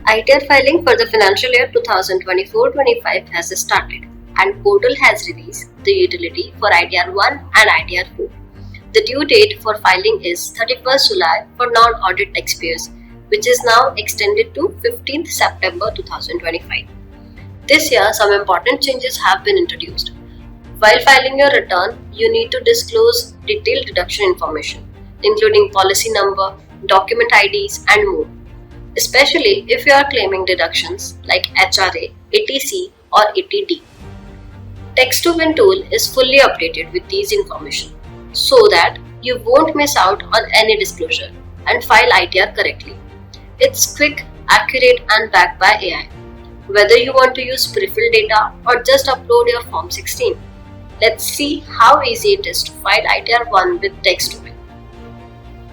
ITR filing for the financial year 2024-25 has started, and portal has released the utility for ITR-1 and ITR-4. The due date for filing is 31st July for non-audit taxpayers, which is now extended to 15th September 2025. This year, some important changes have been introduced. While filing your return, you need to disclose detailed deduction information, including policy number, document IDs, and more, especially if you are claiming deductions like HRA, ATC, or ATD. Tax2win tool is fully updated with these information so that you won't miss out on any disclosure and file ITR correctly. It's quick, accurate, and backed by AI. Whether you want to use pre-filled data or just upload your Form 16. Let's see how easy it is to file ITR-1 with Tax2win.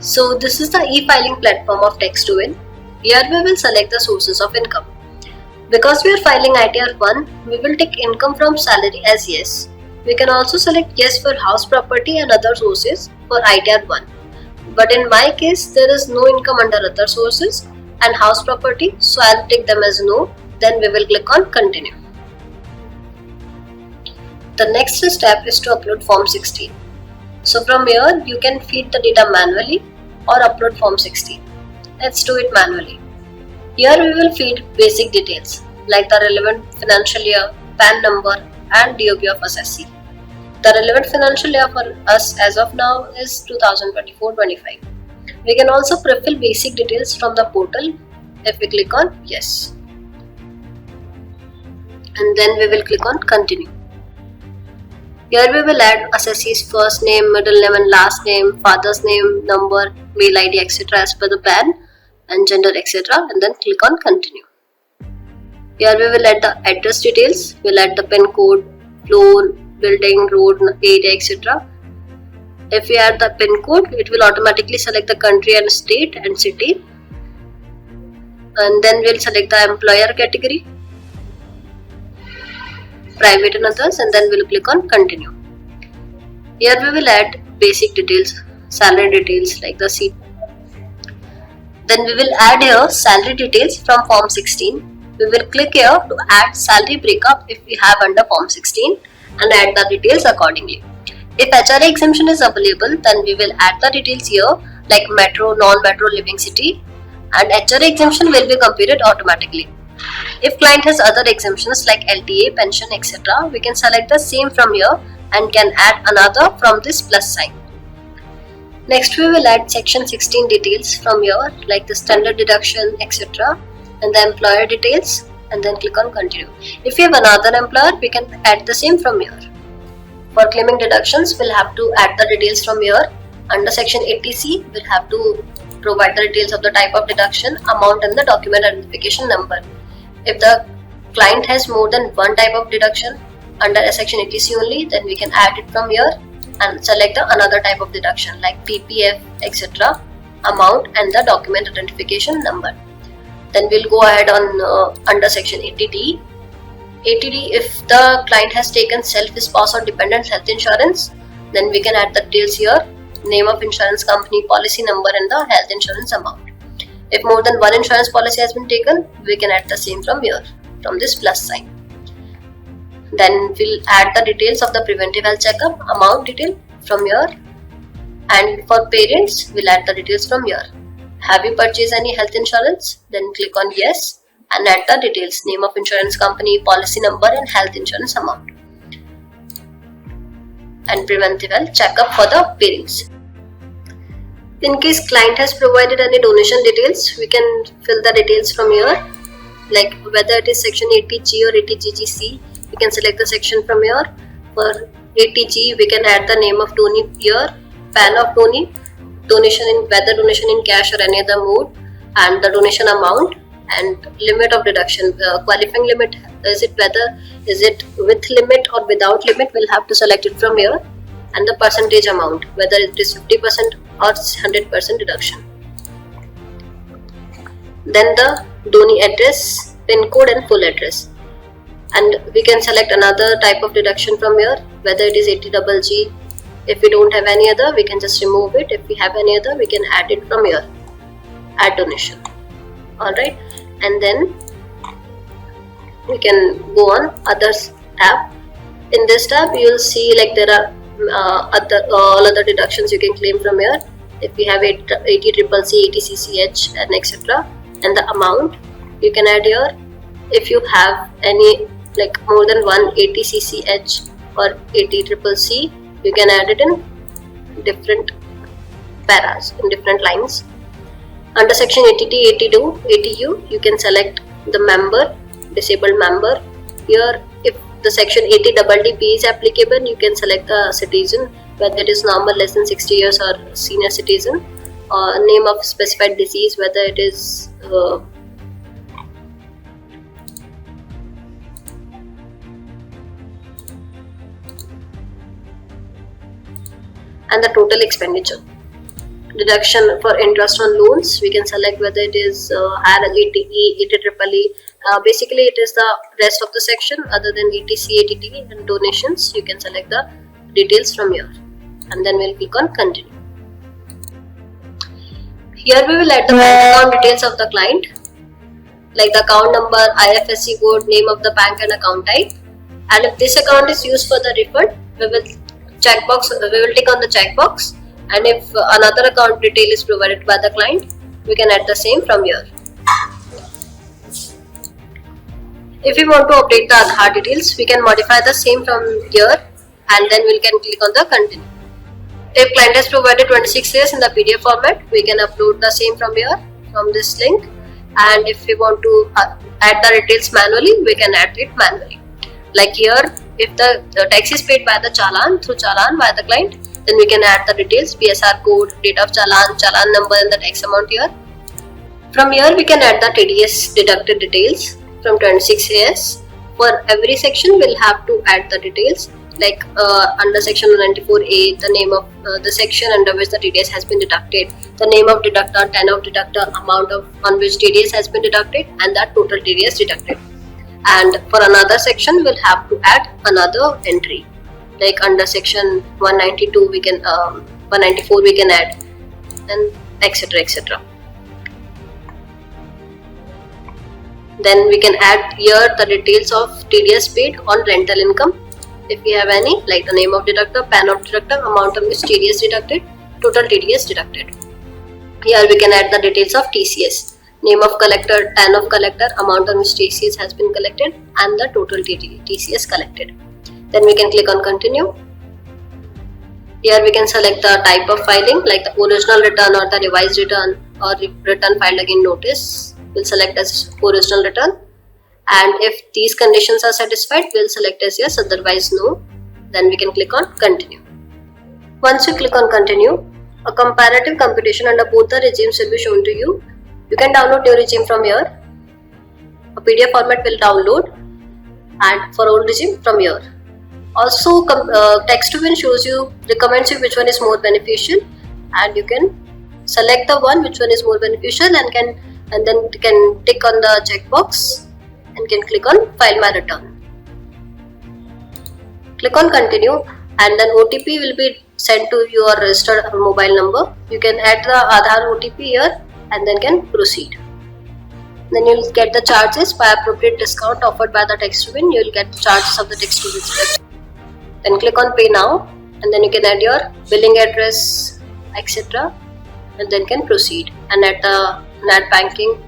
So this is the e-filing platform of Tax2win. Here we will select the sources of income. Because we are filing ITR-1, we will take income from salary as yes. We can also select yes for house property and other sources for ITR-1. But in my case, there is no income under other sources and house property, so I'll take them as no. Then we will click on continue. The next step is to upload Form 16. So from here, you can feed the data manually or upload Form 16. Let's do it manually. Here we will feed basic details like the relevant financial year, PAN number, and DOB of assessee. The relevant financial year for us as of now is 2024-25. We can also pre-fill basic details from the portal if we click on yes. And then we will click on continue. Here we will add assessee's first name, middle name and last name, father's name, number, mail ID, etc. as per the PAN, and gender, etc. and then click on continue. Here we will add the address details. We'll add the PIN code, floor, building, road, area, etc. If we add the PIN code, it will automatically select the country and state and city. And then we'll select the employer category, private and others, and then we'll click on continue. Here we will add basic details, salary details like the seat. Then we will add here salary details from Form 16. We will click here to add salary breakup if we have under Form 16 and add the details accordingly. If HRA exemption is available, then we will add the details here like metro, non-metro, living city, and HRA exemption will be computed automatically. If client has other exemptions like LTA, pension, etc., we can select the same from here and can add another from this plus sign. Next we will add section 16 details from here like the standard deduction, etc. and the employer details, and then click on continue. If we have another employer, we can add the same from here. For claiming deductions, we'll have to add the details from here. Under section 80C, we'll have to provide the details of the type of deduction, amount, and the document identification number. If the client has more than one type of deduction under a section 80C only, then we can add it from here and select another type of deduction like PPF, etc., amount, and the document identification number. Then we'll go ahead on under section 80D. 80D, if the client has taken self, spouse, or dependent health insurance, then we can add the details here, name of insurance company, policy number, and the health insurance amount. If more than one insurance policy has been taken, we can add the same from here, from this plus sign. Then we'll add the details of the preventive health checkup, amount detail from here, and for parents, we'll add the details from here. Have you purchased any health insurance? Then click on yes and add the details, name of insurance company, policy number, and health insurance amount. And preventive health checkup for the parents. In case client has provided any donation details, we can fill the details from here, like whether it is section 80G or 80GGC, we can select the section from here. For 80G, we can add the name of donee here, PAN of donee, donation in whether donation in cash or any other mode, and the donation amount and limit of deduction. Qualifying limit, is it with limit or without limit, we'll have to select it from here, and the percentage amount, whether it is 50% or 100% deduction. Then the donee address, PIN code, and full address. And we can select another type of deduction from here, whether it is 80GG. If we don't have any other, we can just remove it. If we have any other, we can add it from here. Add donation. Alright. and then we can go on others tab. In this tab you will see like there are all other deductions you can claim from here. If we have 80CCC, 80CCH and etc., and the amount you can add here. If you have any like more than one 80CCH or 80CCC, you can add it in different paras, in different lines. Under section 80T, 80U, you can select the member, disabled member. Here, if the section 80DD is applicable, you can select the citizen, whether it is normal less than 60 years or senior citizen, or name of specified disease, whether it is and the total expenditure. Deduction for interest on loans, we can select whether it is higher 80E, 80EE. Basically it is the rest of the section other than ETC, ATT and donations. You can select the details from here, and then we'll click on continue. Here we will add the bank account details of the client, like the account number, IFSC code, name of the bank and account type. And if this account is used for the refund, we will tick on the checkbox, and if another account detail is provided by the client, we can add the same from here. If we want to update the Aadhaar details, we can modify the same from here, and then we can click on the continue. If client has provided 26 layers in the PDF format, we can upload the same from here, from this link. And if we want to add the details manually, we can add it manually. Like here, if the tax is paid by the challan, through challan by the client, then we can add the details, PSR code, date of challan, challan number and the tax amount here. From here we can add the TDS deducted details from 26 years. For every section we'll have to add the details, like under section 194A, the name of the section under which the TDS has been deducted, the name of deductor, tenor of deductor, amount on which TDS has been deducted, and that total TDS deducted. And for another section we'll have to add another entry, like under section 192 we can 194 we can add, and etc, etc. Then we can add here the details of TDS paid on rental income, if we have any, like the name of deductor, PAN of deductor, amount on which TDS deducted, total TDS deducted. Here we can add the details of TCS, name of collector, TAN of collector, amount on which TCS has been collected, and the total TCS collected. Then we can click on continue. Here we can select the type of filing, like the original return or the revised return, or return filed again notice. We'll select as original return, and if these conditions are satisfied, we'll select as yes, otherwise no. Then we can click on continue. Once you click on continue, a comparative computation under both the regimes will be shown to you. You can download your regime from here. A PDF format will download, and for old regime from here. Also, Tax2win recommends you which one is more beneficial, and you can select the one which one is more beneficial, and then you can tick on the checkbox and can click on file my return. Click on continue, and then OTP will be sent to your registered mobile number. You can add the Aadhaar OTP here and then can proceed. Then you will get the charges by appropriate discount offered by the Tax2win. You will get the charges of the Tax2win. Then click on pay now, and then you can add your billing address, etc., and then can proceed and add the net banking,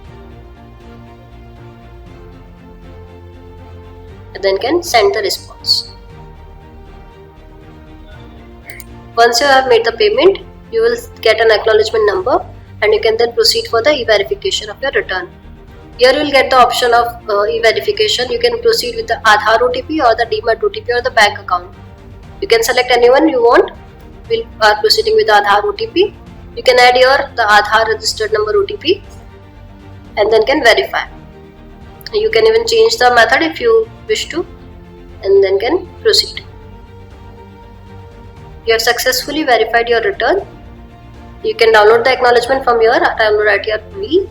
and then can send the response. Once you have made the payment, you will get an acknowledgement number, and you can then proceed for the e-verification of your return. Here you will get the option of e-verification. You can proceed with the Aadhaar OTP or the Demat OTP or the bank account. You can select anyone you want. We are proceeding with the Aadhaar OTP. You can add here the Aadhaar registered number OTP and then can verify. You can even change the method if you wish to, and then can proceed. You have successfully verified your return. You can download the acknowledgement from here, download at your V.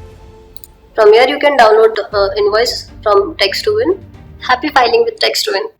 From here you can download the invoice from Tax2win. Happy filing with Tax2win.